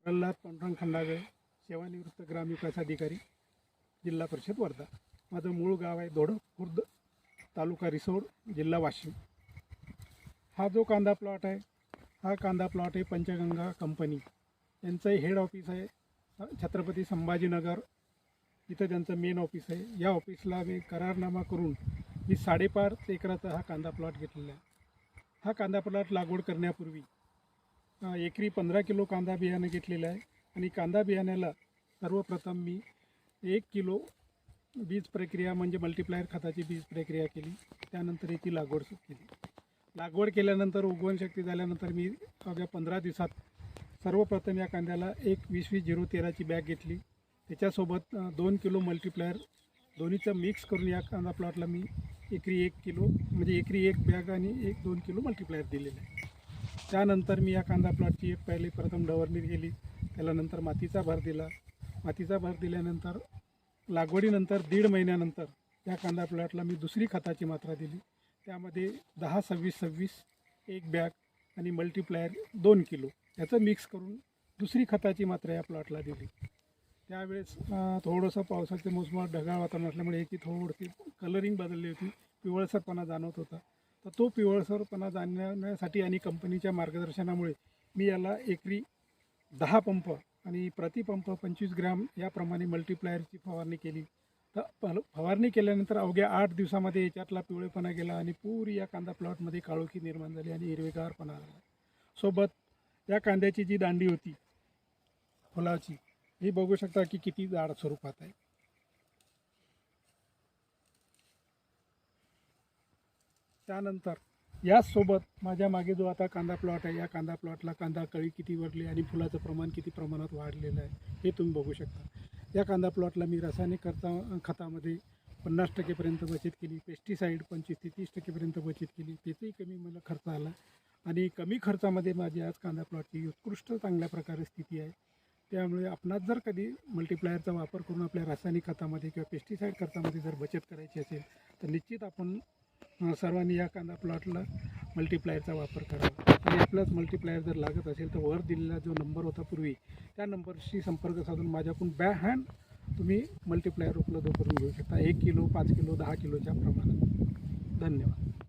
प्रल्हाद पांडुरंग खंडागळे, सेवानिवृत्त ग्रामविकास अधिकारी, जिल्हा परिषद वर्धा. माझं मूळ गाव आहे दोडक खुर्द, तालुका रिसोड, जिल्हा वाशिम. हा जो कांदा प्लॉट आहे, हा कांदा प्लॉट आहे पंचगंगा कंपनी यांचं हेड ऑफिस आहे छत्रपती संभाजीनगर. इथं त्यांचं मेन ऑफिस आहे. या ऑफिसला मी करारनामा करून मी 5.5 एकराचा हा कांदा प्लॉट घेतलेला आहे. हा कांदा प्लॉट लागवड करण्यापूर्वी एकरी 15 किलो कांदा बियाणं घेतलेलं आहे. आणि कांदा बियाण्याला सर्वप्रथम मी 1 किलो बीज प्रक्रिया म्हणजे मल्टीप्लायर खताची बीज प्रक्रिया केली. त्यानंतर याची लागवड केली. लागवड केल्यानंतर उगवण शक्ती झाल्यानंतर मी अवघ्या 15 दिवसात सर्वप्रथम या कांद्याला एक 20-20-013ची बॅग घेतली. त्याच्यासोबत 2 किलो मल्टीप्लायर दोन्हीचं मिक्स करून या कांदा प्लॉटला मी एकरी 1 किलो म्हणजे एकरी 1 बॅग आणि 1-2 किलो मल्टीप्लायर दिलेलं आहे. त्यानंतर मी या कांदा प्लॉटची प्रथम डवरणी केली. त्याला नंतर मातीचा भर दिला. मातीचा भर दिल्यानंतर लागवडीनंतर 1.5 महिन्यानंतर या कांदा प्लॉटला मी दुसरी खताची मात्रा दिली. त्यामध्ये 10-26-26 एक बॅग आणि मल्टीप्लायर 2 किलो याचं मिक्स करून दुसरी खताची मात्रा या प्लॉटला दिली. त्यावेळेस थोडंसं पावसाचे मोसमात ढगाळ वातावरण असल्यामुळे याची थोडीशी कलरिंग बदलली होती. पिवळसरपणा जाणवत होता. तर तो पिवळसरपणा जाणवण्यासाठी आणि कंपनीच्या मार्गदर्शनामुळे मी याला एकरी 10 पंप आणि प्रतिपंप 25 ग्रॅम याप्रमाणे मल्टीप्लायरची फवारणी केली. तर फवारणी केल्यानंतर अवघ्या 8 दिवसामध्ये याच्यातला पिवळेपणा गेला आणि पुरी या कांदा प्लॉटमध्ये काळोखी निर्माण झाली आणि हिरवेगारपणा आला. सोबत या कांद्याची जी दांडी होती फुलाची, ही बघू शकता की किती जाड स्वरूपात आहे. त्यानंतर याचसोबत माझ्या मागे जो आता कांदा प्लॉट आहे, या कांदा प्लॉटला कांदा कळी किती वाढली आणि फुलाचं प्रमाण किती प्रमाणात वाढलेलं आहे हे तुम्ही बघू शकता. या कांदा प्लॉटला मी रासायनिक खतामध्ये 50% बचत केली. पेस्टिसाईड 25 ते 30% बचत केली. त्याचंही कमी मला खर्च आला आणि कमी खर्चामध्ये माझी आज कांदा प्लॉटची उत्कृष्ट चांगल्या प्रकारे स्थिती आहे. त्यामुळे आपणास जर कधी मल्टीप्लायरचा वापर करून आपल्या रासायनिक खतामध्ये किंवा पेस्टिसाईड खतामध्ये जर बचत करायची असेल तर निश्चित आपण सर्वांनी या कांदा प्लॉटला मल्टीप्लायरचा वापर करावा. आणि आपलाच मल्टीप्लायर जर लागत असेल तर वर दिलेला जो नंबर होता पूर्वी, त्या नंबरशी संपर्क साधून माझ्याकडून बाय हँड तुम्ही मल्टीप्लायर उपलब्ध करून घेऊ शकता. 1 किलो, 5 किलो, 10 किलोच्या प्रमाणात. धन्यवाद.